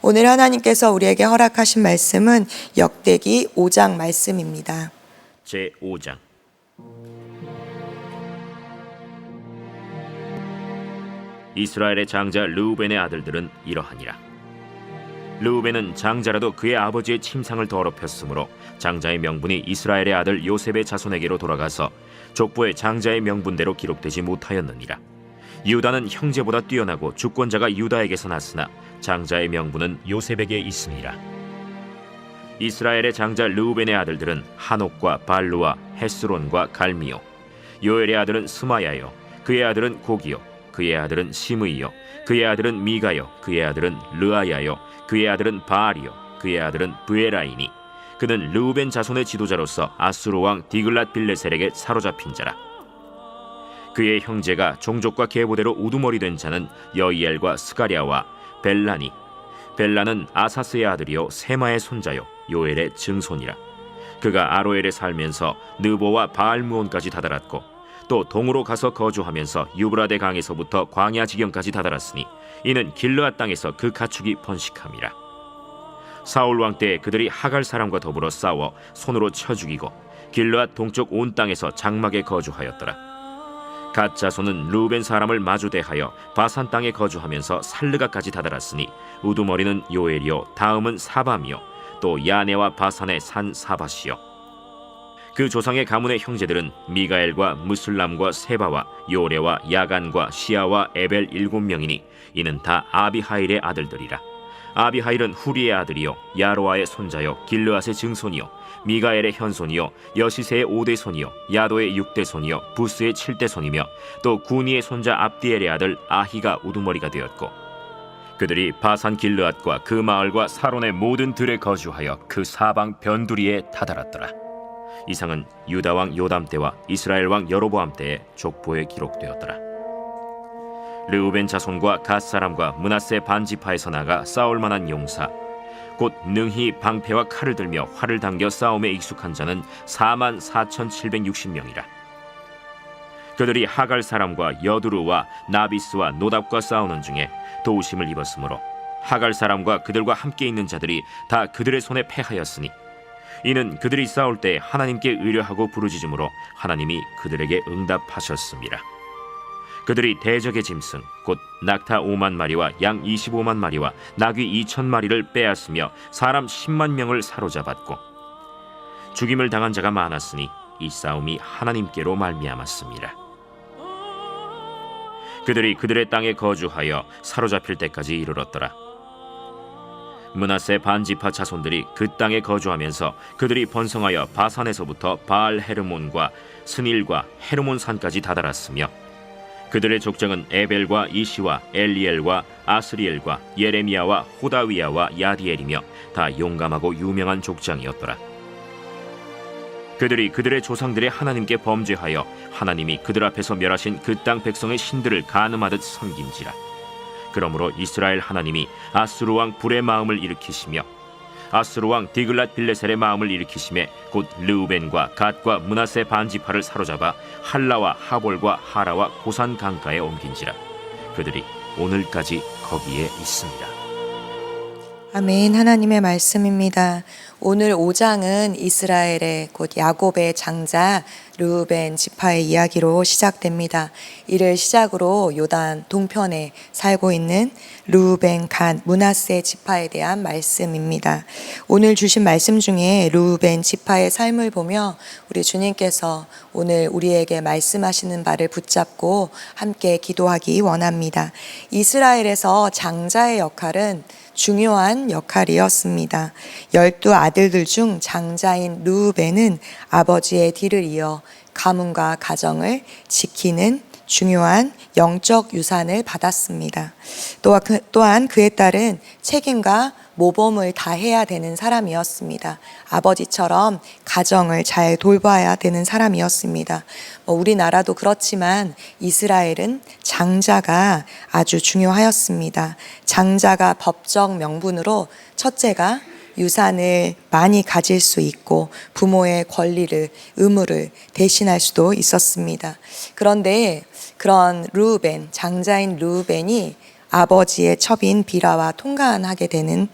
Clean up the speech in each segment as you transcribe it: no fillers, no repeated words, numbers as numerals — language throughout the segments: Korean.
오늘 하나님께서 우리에게 허락하신 말씀은 역대기 5장 말씀입니다. 제5장. 이스라엘의 장자 르우벤의 아들들은 이러하니라. 르우벤은 장자라도 그의 아버지의 침상을 더럽혔으므로 장자의 명분이 이스라엘의 아들 요셉의 자손에게로 돌아가서 족보의 장자의 명분대로 기록되지 못하였느니라. 유다는 형제보다 뛰어나고 주권자가 유다에게서 났으나 장자의 명분은 요셉에게 있으니라. 이스라엘의 장자 르우벤의 아들들은 한옥과 발루와 헤스론과 갈미요. 요엘의 아들은 스마야요. 그의 아들은 고기요. 그의 아들은 시므이요. 그의 아들은 미가요. 그의 아들은 르아야요. 그의 아들은 바알이요. 그의 아들은 브에라이니. 그는 르우벤 자손의 지도자로서 아수르 왕 디글랏 빌레셀에게 사로잡힌 자라. 그의 형제가 종족과 계보대로 우두머리 된 자는 여이엘과 스가랴와 벨라니. 벨라는 아사스의 아들이요 세마의 손자요 요엘의 증손이라. 그가 아로엘에 살면서 느보와 바알무온까지 다다랐고 또 동으로 가서 거주하면서 유브라데 강에서부터 광야 지경까지 다다랐으니 이는 길르앗 땅에서 그 가축이 번식함이라. 사울 왕 때 그들이 하갈 사람과 더불어 싸워 손으로 쳐 죽이고 길르앗 동쪽 온 땅에서 장막에 거주하였더라. 갓 자손은 르우벤 사람을 마주대하여 바산 땅에 거주하면서 살르가까지 다다랐으니 우두머리는 요엘이요 다음은 사밤이요 또 야네와 바산의 산 사바시요. 그 조상의 가문의 형제들은 미가엘과 무슬람과 세바와 요레와 야간과 시아와 에벨 7명이니 이는 다 아비하일의 아들들이라. 아비하일은 후리의 아들이요 야로아의 손자요 길르앗의 증손이요 미가엘의 현손이요 여시세의 5대 손이요 야도의 6대 손이요 부스의 7대 손이며 또 구니의 손자 압디엘의 아들 아히가 우두머리가 되었고 그들이 바산 길르앗과 그 마을과 사론의 모든 들에 거주하여 그 사방 변두리에 다다랐더라. 이상은 유다 왕 요담 때와 이스라엘 왕 여로보암 때의 족보에 기록되었더라. 르우벤 자손과 갓 사람과 므낫세 반지파에서 나가 싸울 만한 용사 곧 능히 방패와 칼을 들며 활을 당겨 싸움에 익숙한 자는 44,760명이라. 그들이 하갈 사람과 여두루와 나비스와 노답과 싸우는 중에 도우심을 입었으므로 하갈 사람과 그들과 함께 있는 자들이 다 그들의 손에 패하였으니 이는 그들이 싸울 때 하나님께 의뢰하고 부르짖음으로 하나님이 그들에게 응답하셨습니다. 그들이 대적의 짐승 곧 낙타 5만 마리와 양 25만 마리와 나귀 2천 마리를 빼앗으며 사람 10만 명을 사로잡았고 죽임을 당한 자가 많았으니 이 싸움이 하나님께로 말미암았습니다. 그들이 그들의 땅에 거주하여 사로잡힐 때까지 이르렀더라. 므낫세 반지파 자손들이 그 땅에 거주하면서 그들이 번성하여 바산에서부터 바알 헤르몬과 스닐과 헤르몬 산까지 다다랐으며 그들의 족장은 에벨과 이시와 엘리엘과 아스리엘과 예레미야와 호다위야와 야디엘이며 다 용감하고 유명한 족장이었더라. 그들이 그들의 조상들의 하나님께 범죄하여 하나님이 그들 앞에서 멸하신 그 땅 백성의 신들을 간음하듯 섬긴지라. 그러므로 이스라엘 하나님이 아수르 왕 불의 마음을 일으키시며 아수르 왕 디글랏 빌레셀의 마음을 일으키심에 곧 르우벤과 갓과 므낫세 반지파를 사로잡아 할라와 하볼과 하라와 고산 강가에 옮긴지라. 그들이 오늘까지 거기에 있습니다. 아멘. 하나님의 말씀입니다. 오늘 5장은 이스라엘의 곧 야곱의 장자 르우벤 지파의 이야기로 시작됩니다. 이를 시작으로 요단 동편에 살고 있는 르우벤, 갓, 므낫세 지파에 대한 말씀입니다. 오늘 주신 말씀 중에 르우벤 지파의 삶을 보며 우리 주님께서 오늘 우리에게 말씀하시는 바를 붙잡고 함께 기도하기 원합니다. 이스라엘에서 장자의 역할은 중요한 역할이었습니다. 12 아들들 중 장자인 르우벤은 아버지의 뒤를 이어 가문과 가정을 지키는 중요한 영적 유산을 받았습니다. 또한 그에 따른 책임과 모범을 다해야 되는 사람이었습니다. 아버지처럼 가정을 잘 돌봐야 되는 사람이었습니다. 우리나라도 그렇지만 이스라엘은 장자가 아주 중요하였습니다. 장자가 법적 명분으로 첫째가 유산을 많이 가질 수 있고 부모의 권리를, 의무를 대신할 수도 있었습니다. 그런데 그런 르우벤, 장자인 르우벤이 아버지의 첩인 비라와 통관하게 되는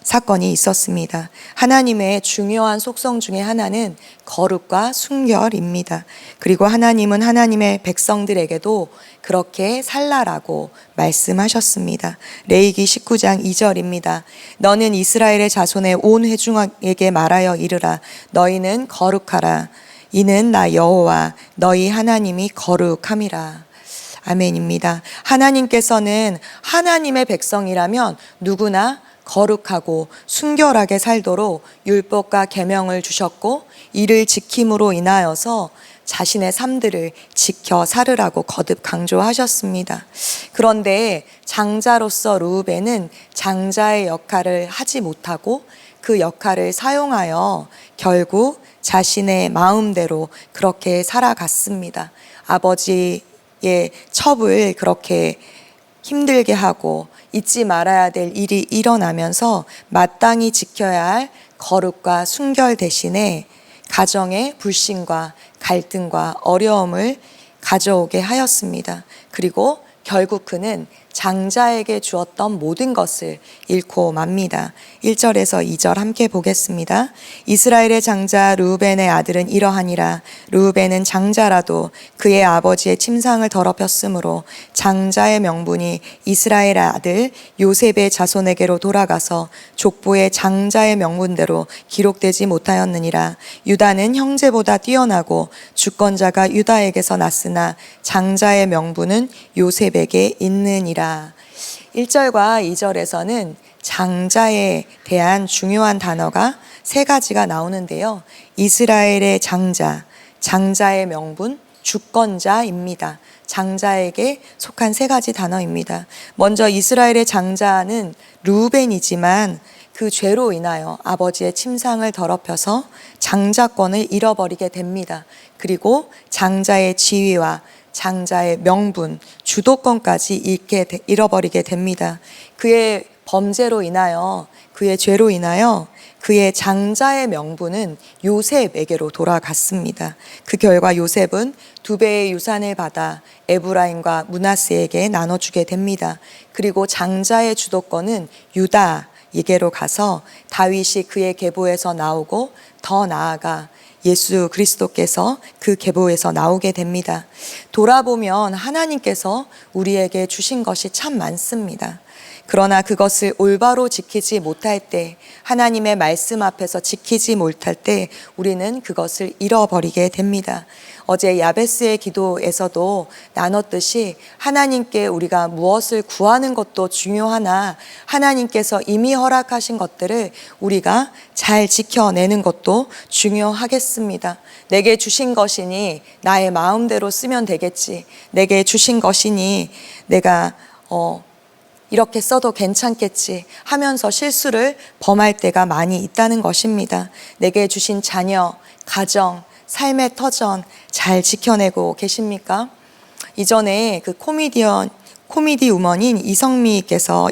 사건이 있었습니다. 하나님의 중요한 속성 중에 하나는 거룩과 순결입니다. 그리고 하나님은 하나님의 백성들에게도 그렇게 살라라고 말씀하셨습니다. 레위기 19장 2절입니다. 너는 이스라엘의 자손의 온 회중에게 말하여 이르라. 너희는 거룩하라. 이는 나 여호와 너희 하나님이 거룩함이라. 아멘입니다. 하나님께서는 하나님의 백성이라면 누구나 거룩하고 순결하게 살도록 율법과 계명을 주셨고, 이를 지킴으로 인하여서 자신의 삶들을 지켜 살으라고 거듭 강조하셨습니다. 그런데 장자로서 르우벤은 장자의 역할을 하지 못하고 그 역할을 사용하여 결국 자신의 마음대로 그렇게 살아갔습니다. 아버지의 첩을 그렇게 힘들게 하고 잊지 말아야 될 일이 일어나면서 마땅히 지켜야 할 거룩과 순결 대신에 가정의 불신과 갈등과 어려움을 가져오게 하였습니다. 그리고 결국 그는 장자에게 주었던 모든 것을 잃고 맙니다. 1절에서 2절 함께 보겠습니다. 이스라엘의 장자 르우벤의 아들은 이러하니라. 르우벤은 장자라도 그의 아버지의 침상을 더럽혔으므로 장자의 명분이 이스라엘 아들 요셉의 자손에게로 돌아가서 족보의 장자의 명분대로 기록되지 못하였느니라. 유다는 형제보다 뛰어나고 주권자가 유다에게서 났으나 장자의 명분은 요셉에게 있느니라. 1절과 2절에서는 장자에 대한 중요한 단어가 세 가지가 나오는데요. 이스라엘의 장자, 장자의 명분, 주권자입니다. 장자에게 속한 세 가지 단어입니다. 먼저 이스라엘의 장자는 르우벤이지만 그 죄로 인하여 아버지의 침상을 더럽혀서 장자권을 잃어버리게 됩니다. 그리고 장자의 지위와 장자의 명분, 주도권까지 잃어버리게 됩니다. 그의 범죄로 인하여, 그의 죄로 인하여 그의 장자의 명분은 요셉에게로 돌아갔습니다. 그 결과 요셉은 2배의 유산을 받아 에브라임과 므낫세에게 나눠주게 됩니다. 그리고 장자의 주도권은 유다에게로 가서 다윗이 그의 계보에서 나오고 더 나아가 예수 그리스도께서 그 계보에서 나오게 됩니다. 돌아보면 하나님께서 우리에게 주신 것이 참 많습니다. 그러나 그것을 올바로 지키지 못할 때, 하나님의 말씀 앞에서 지키지 못할 때 우리는 그것을 잃어버리게 됩니다. 어제 야베스의 기도에서도 나눴듯이 하나님께 우리가 무엇을 구하는 것도 중요하나 하나님께서 이미 허락하신 것들을 우리가 잘 지켜내는 것도 중요하겠습니다. 내게 주신 것이니 나의 마음대로 쓰면 되겠지. 내게 주신 것이니 내가 이렇게 써도 괜찮겠지 하면서 실수를 범할 때가 많이 있다는 것입니다. 내게 주신 자녀, 가정, 삶의 터전 잘 지켜내고 계십니까? 이전에 그 코미디 우먼인 이성미께서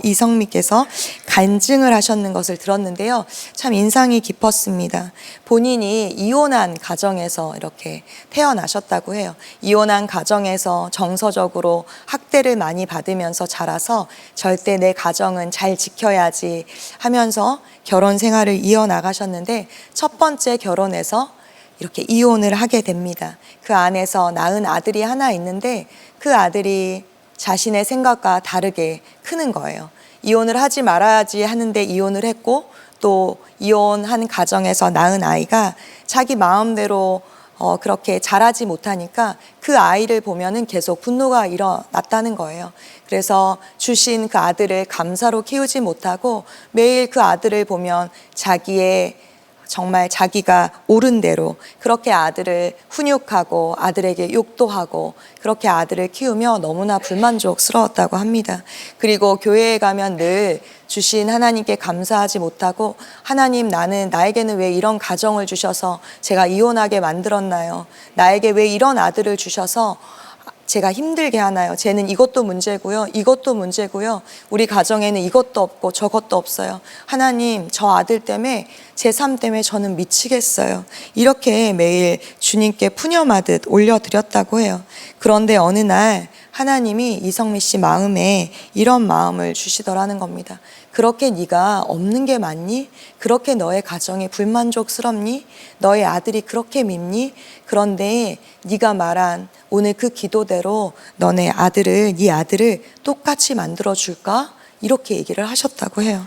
간증을 하셨는 것을 들었는데요. 참 인상이 깊었습니다. 본인이 이혼한 가정에서 이렇게 태어나셨다고 해요. 이혼한 가정에서 정서적으로 학대를 많이 받으면서 자라서 절대 내 가정은 잘 지켜야지 하면서 결혼 생활을 이어나가셨는데 첫 번째 결혼에서 이렇게 이혼을 하게 됩니다. 그 안에서 낳은 아들이 하나 있는데 그 아들이 자신의 생각과 다르게 크는 거예요. 이혼을 하지 말아야지 하는데 이혼을 했고, 또 이혼한 가정에서 낳은 아이가 자기 마음대로 그렇게 자라지 못하니까 그 아이를 보면은 계속 분노가 일어났다는 거예요. 그래서 주신 그 아들을 감사로 키우지 못하고 매일 그 아들을 보면 정말 자기가 옳은 대로 그렇게 아들을 훈육하고 아들에게 욕도 하고 그렇게 아들을 키우며 너무나 불만족스러웠다고 합니다. 그리고 교회에 가면 늘 주신 하나님께 감사하지 못하고, 하나님, 나에게는 왜 이런 가정을 주셔서 제가 이혼하게 만들었나요? 나에게 왜 이런 아들을 주셔서 제가 힘들게 하나요? 쟤는 이것도 문제고요, 이것도 문제고요, 우리 가정에는 이것도 없고 저것도 없어요. 하나님, 저 아들 때문에, 제 삶 때문에 저는 미치겠어요. 이렇게 매일 주님께 푸념하듯 올려드렸다고 해요. 그런데 어느 날 하나님이 이성미 씨 마음에 이런 마음을 주시더라는 겁니다. 그렇게 네가 없는 게 맞니? 그렇게 너의 가정이 불만족스럽니? 너의 아들이 그렇게 밉니? 그런데 네가 말한 오늘 그 기도대로 네 아들을 똑같이 만들어 줄까? 이렇게 얘기를 하셨다고 해요.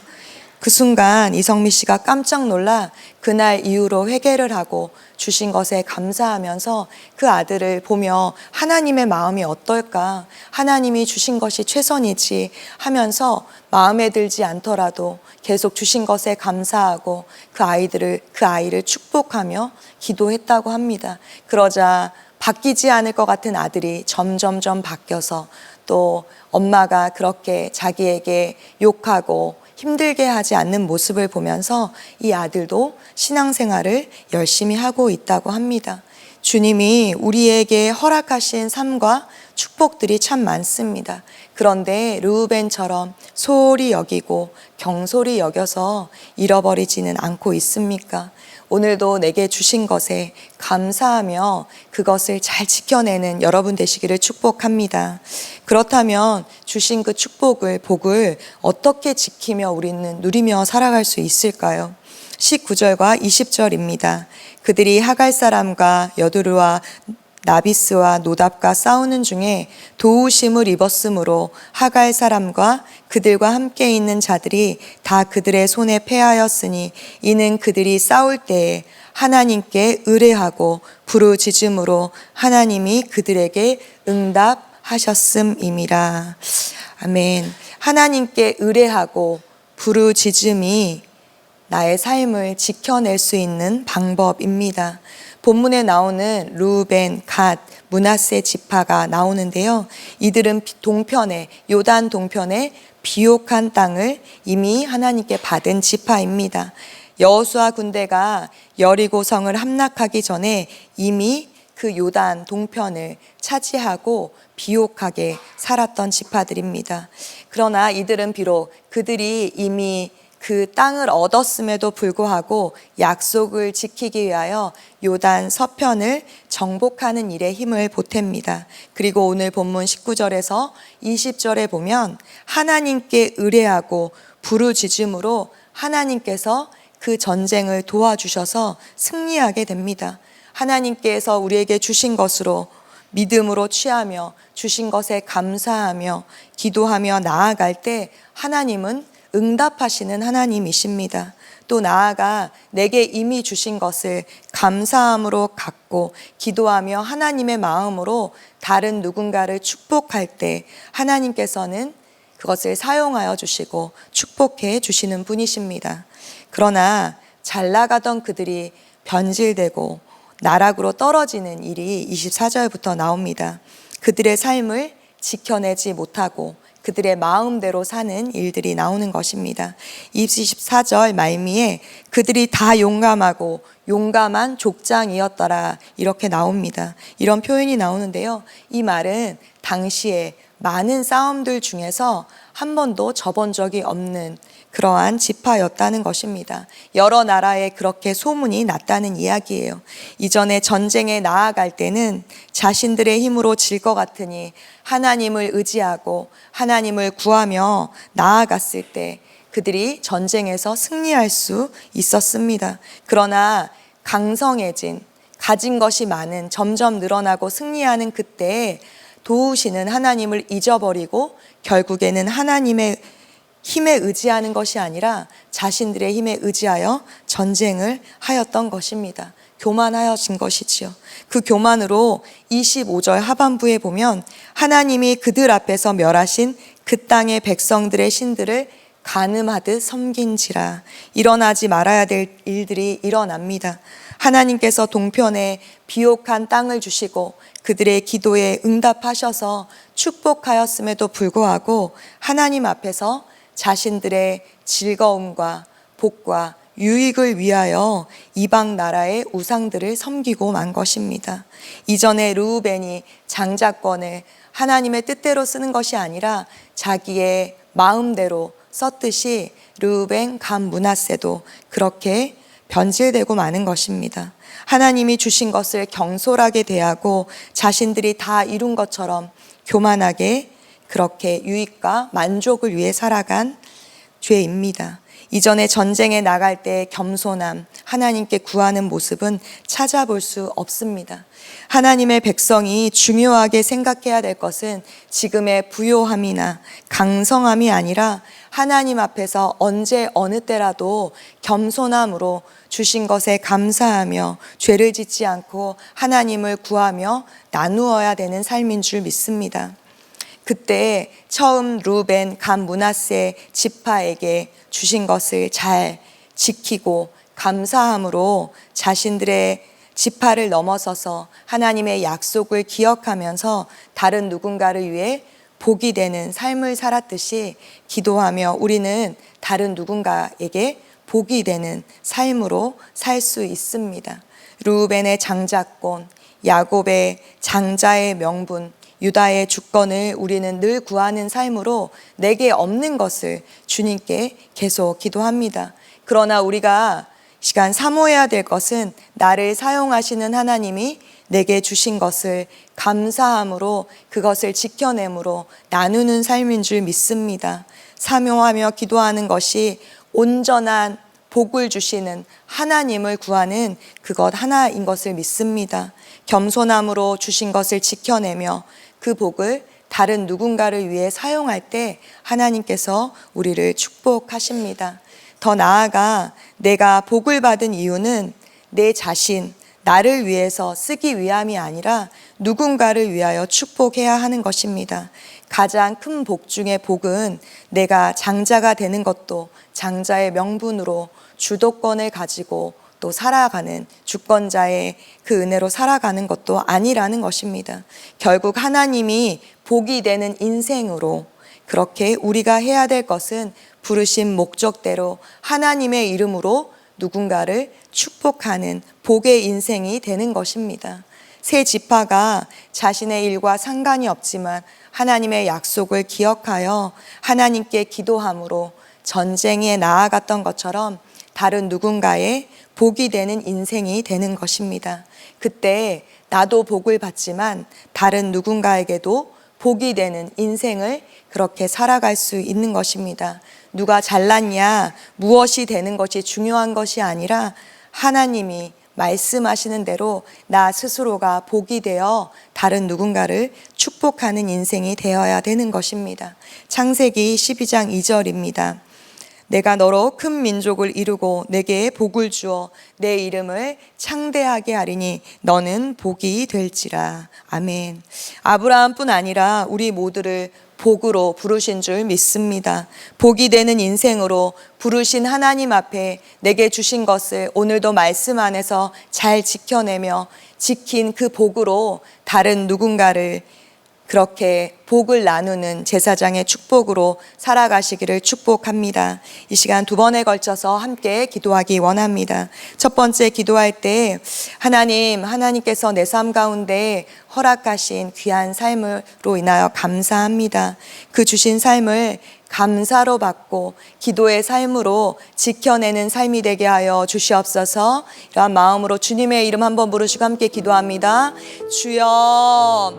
그 순간 이성미 씨가 깜짝 놀라 그날 이후로 회개를 하고 주신 것에 감사하면서 그 아들을 보며 하나님의 마음이 어떨까? 하나님이 주신 것이 최선이지 하면서 마음에 들지 않더라도 계속 주신 것에 감사하고 그 아이를 축복하며 기도했다고 합니다. 그러자 바뀌지 않을 것 같은 아들이 점점점 바뀌어서 또 엄마가 그렇게 자기에게 욕하고 힘들게 하지 않는 모습을 보면서 이 아들도 신앙생활을 열심히 하고 있다고 합니다. 주님이 우리에게 허락하신 삶과 축복들이 참 많습니다. 그런데 르우벤처럼 소홀히 여기고 경솔히 여겨서 잃어버리지는 않고 있습니까? 오늘도 내게 주신 것에 감사하며 그것을 잘 지켜내는 여러분 되시기를 축복합니다. 그렇다면 주신 그 복을 어떻게 지키며 우리는 누리며 살아갈 수 있을까요? 19절과 20절입니다. 그들이 하갈 사람과 여두르와 나비스와 노답과 싸우는 중에 도우심을 입었으므로 하갈 사람과 그들과 함께 있는 자들이 다 그들의 손에 패하였으니 이는 그들이 싸울 때에 하나님께 의뢰하고 부르짖음으로 하나님이 그들에게 응답하셨음이니라. 아멘. 하나님께 의뢰하고 부르짖음이 나의 삶을 지켜낼 수 있는 방법입니다. 본문에 나오는 루벤, 갓, 므낫세 지파가 나오는데요. 이들은 요단 동편의 비옥한 땅을 이미 하나님께 받은 지파입니다. 여호수아 군대가 여리고성을 함락하기 전에 이미 그 요단 동편을 차지하고 비옥하게 살았던 지파들입니다. 그러나 이들은 비록 그들이 이미 그 땅을 얻었음에도 불구하고 약속을 지키기 위하여 요단 서편을 정복하는 일에 힘을 보탭니다. 그리고 오늘 본문 19절에서 20절에 보면 하나님께 의뢰하고 부르짖음으로 하나님께서 그 전쟁을 도와주셔서 승리하게 됩니다. 하나님께서 우리에게 주신 것으로 믿음으로 취하며 주신 것에 감사하며 기도하며 나아갈 때 하나님은 응답하시는 하나님이십니다. 또 나아가 내게 이미 주신 것을 감사함으로 갖고 기도하며 하나님의 마음으로 다른 누군가를 축복할 때 하나님께서는 그것을 사용하여 주시고 축복해 주시는 분이십니다. 그러나 잘 나가던 그들이 변질되고 나락으로 떨어지는 일이 24절부터 나옵니다. 그들의 삶을 지켜내지 못하고 그들의 마음대로 사는 일들이 나오는 것입니다. 24절 말미에 그들이 다 용감하고 용감한 족장이었더라 이렇게 나옵니다. 이런 표현이 나오는데요. 이 말은 당시에 많은 싸움들 중에서 한 번도 져본 적이 없는 그러한 지파였다는 것입니다. 여러 나라에 그렇게 소문이 났다는 이야기예요. 이전에 전쟁에 나아갈 때는 자신들의 힘으로 질 것 같으니 하나님을 의지하고 하나님을 구하며 나아갔을 때 그들이 전쟁에서 승리할 수 있었습니다. 그러나 강성해진 가진 것이 많은 점점 늘어나고 승리하는 그때에 도우시는 하나님을 잊어버리고 결국에는 하나님의 힘에 의지하는 것이 아니라 자신들의 힘에 의지하여 전쟁을 하였던 것입니다. 교만하여진 것이지요. 그 교만으로 25절 하반부에 보면 하나님이 그들 앞에서 멸하신 그 땅의 백성들의 신들을 간음하듯 섬긴지라. 일어나지 말아야 될 일들이 일어납니다. 하나님께서 동편에 비옥한 땅을 주시고 그들의 기도에 응답하셔서 축복하였음에도 불구하고 하나님 앞에서 자신들의 즐거움과 복과 유익을 위하여 이방 나라의 우상들을 섬기고 만 것입니다. 이전에 르우벤이 장자권을 하나님의 뜻대로 쓰는 것이 아니라 자기의 마음대로 썼듯이 르우벤, 갓, 므낫세도 그렇게 변질되고 마는 것입니다. 하나님이 주신 것을 경솔하게 대하고 자신들이 다 이룬 것처럼 교만하게 그렇게 유익과 만족을 위해 살아간 죄입니다. 이전에 전쟁에 나갈 때 겸손함, 하나님께 구하는 모습은 찾아볼 수 없습니다. 하나님의 백성이 중요하게 생각해야 될 것은 지금의 부요함이나 강성함이 아니라 하나님 앞에서 언제 어느 때라도 겸손함으로 주신 것에 감사하며 죄를 짓지 않고 하나님을 구하며 나누어야 되는 삶인 줄 믿습니다. 그때 처음 루벤, 갓, 므낫세 지파에게 주신 것을 잘 지키고 감사함으로 자신들의 지파를 넘어서서 하나님의 약속을 기억하면서 다른 누군가를 위해 복이 되는 삶을 살았듯이 기도하며 우리는 다른 누군가에게 복이 되는 삶으로 살 수 있습니다. 루벤의 장자권, 야곱의 장자의 명분, 유다의 주권을 우리는 늘 구하는 삶으로 내게 없는 것을 주님께 계속 기도합니다. 그러나 우리가 시간 사모해야 될 것은 나를 사용하시는 하나님이 내게 주신 것을 감사함으로 그것을 지켜내므로 나누는 삶인 줄 믿습니다. 사모하며 기도하는 것이 온전한 복을 주시는 하나님을 구하는 그것 하나인 것을 믿습니다. 겸손함으로 주신 것을 지켜내며 그 복을 다른 누군가를 위해 사용할 때 하나님께서 우리를 축복하십니다. 더 나아가 내가 복을 받은 이유는 내 자신, 나를 위해서 쓰기 위함이 아니라 누군가를 위하여 축복해야 하는 것입니다. 가장 큰 복 중에 복은 내가 장자가 되는 것도 장자의 명분으로 주도권을 가지고 또 살아가는 주권자의 그 은혜로 살아가는 것도 아니라는 것입니다. 결국 하나님이 복이 되는 인생으로 그렇게 우리가 해야 될 것은 부르신 목적대로 하나님의 이름으로 누군가를 축복하는 복의 인생이 되는 것입니다. 세 지파가 자신의 일과 상관이 없지만 하나님의 약속을 기억하여 하나님께 기도함으로 전쟁에 나아갔던 것처럼 다른 누군가의 복이 되는 인생이 되는 것입니다. 그때 나도 복을 받지만 다른 누군가에게도 복이 되는 인생을 그렇게 살아갈 수 있는 것입니다. 누가 잘났냐, 무엇이 되는 것이 중요한 것이 아니라 하나님이 말씀하시는 대로 나 스스로가 복이 되어 다른 누군가를 축복하는 인생이 되어야 되는 것입니다. 창세기 12장 2절입니다. 내가 너로 큰 민족을 이루고 내게 복을 주어 내 이름을 창대하게 하리니 너는 복이 될지라. 아멘. 아브라함뿐 아니라 우리 모두를 복으로 부르신 줄 믿습니다. 복이 되는 인생으로 부르신 하나님 앞에 내게 주신 것을 오늘도 말씀 안에서 잘 지켜내며 지킨 그 복으로 다른 누군가를 그렇게 복을 나누는 제사장의 축복으로 살아가시기를 축복합니다. 이 시간 두 번에 걸쳐서 함께 기도하기 원합니다. 첫 번째 기도할 때 하나님께서 내 삶 가운데 허락하신 귀한 삶으로 인하여 감사합니다. 그 주신 삶을 감사로 받고 기도의 삶으로 지켜내는 삶이 되게 하여 주시옵소서. 이러한 마음으로 주님의 이름 한번 부르시고 함께 기도합니다. 주여,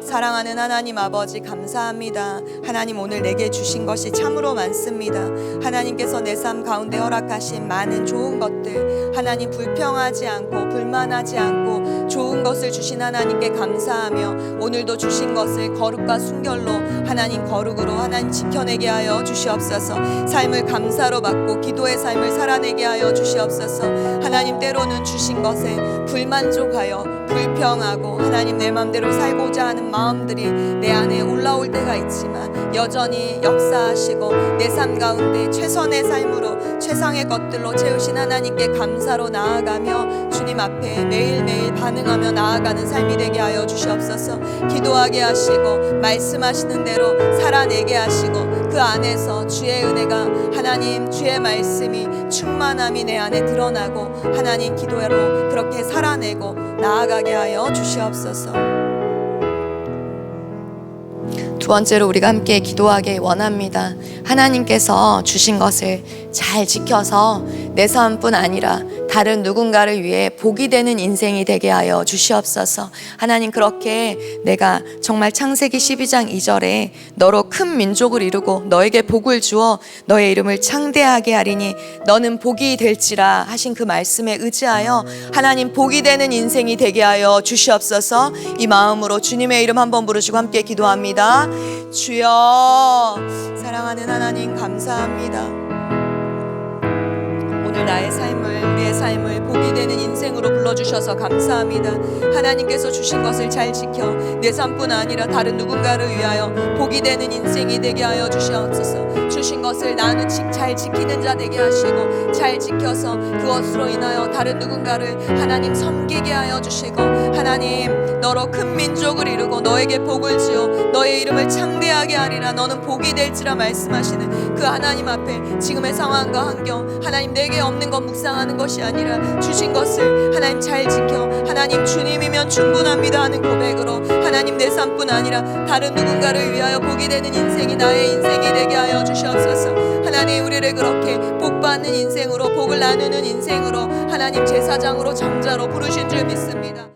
사랑하는 하나님 아버지 감사합니다. 하나님 오늘 내게 주신 것이 참으로 많습니다. 하나님께서 내 삶 가운데 허락하신 많은 좋은 것들, 하나님 불평하지 않고 불만하지 않고 좋은 것을 주신 하나님께 감사하며 오늘도 주신 것을 거룩과 순결로 하나님 거룩으로 하나님 지켜내게 하여 주시옵소서. 삶을 감사로 받고 기도의 삶을 살아내게 하여 주시옵소서. 하나님 때로는 주신 것에 불만족하여 불평하고 하나님 내 마음대로 살고자 하는 마음들이 내 안에 올라올 때가 있지만 여전히 역사하시고 내 삶 가운데 최선의 삶으로 최상의 것들로 채우신 하나님께 감사로 나아가며 주님 앞에 매일매일 반응하며 나아가는 삶이 되게 하여 주시옵소서. 기도하게 하시고 말씀하시는 대로 살아내게 하시고 그 안에서 주의 은혜가 하나님 주의 말씀이 충만함이 내 안에 드러나고 하나님 기도로 그렇게 살아내고 나아가게 하여 주시옵소서. 두 번째로 우리가 함께 기도하기 원합니다. 하나님께서 주신 것을 잘 지켜서 내 삶뿐 아니라 다른 누군가를 위해 복이 되는 인생이 되게 하여 주시옵소서. 하나님, 그렇게 내가 정말 창세기 12장 2절에 너로 큰 민족을 이루고 너에게 복을 주어 너의 이름을 창대하게 하리니 너는 복이 될지라 하신 그 말씀에 의지하여 하나님 복이 되는 인생이 되게 하여 주시옵소서. 이 마음으로 주님의 이름 한번 부르시고 함께 기도합니다. 주여, 사랑하는 하나님 감사합니다. 오늘 나의 삶을, 우리의 삶을 복이 되는 인생으로 불러주셔서 감사합니다. 하나님께서 주신 것을 잘 지켜 내 삶뿐 아니라 다른 누군가를 위하여 복이 되는 인생이 되게 하여 주시옵소서. 주신 것을 나는 잘 지키는 자 되게 하시고 잘 지켜서 그것으로 인하여 다른 누군가를 하나님 섬기게 하여 주시고 하나님 너로 큰 민족을 이루고 너에게 복을 주어 너의 이름을 창대하게 하리라. 너는 복이 될지라 말씀하시는 그 하나님 앞에 지금의 상황과 환경, 하나님 내게 없는 것 묵상하는 것이 아니라 주신 것을 하나님 잘 지켜 하나님 주님이면 충분합니다 하는 고백으로 하나님 내 삶뿐 아니라 다른 누군가를 위하여 복이 되는 인생이 나의 인생이 되게 하여 주시옵소서. 하나님, 우리를 그렇게 복받는 인생으로, 복을 나누는 인생으로 하나님 제사장으로 장자로 부르신 줄 믿습니다.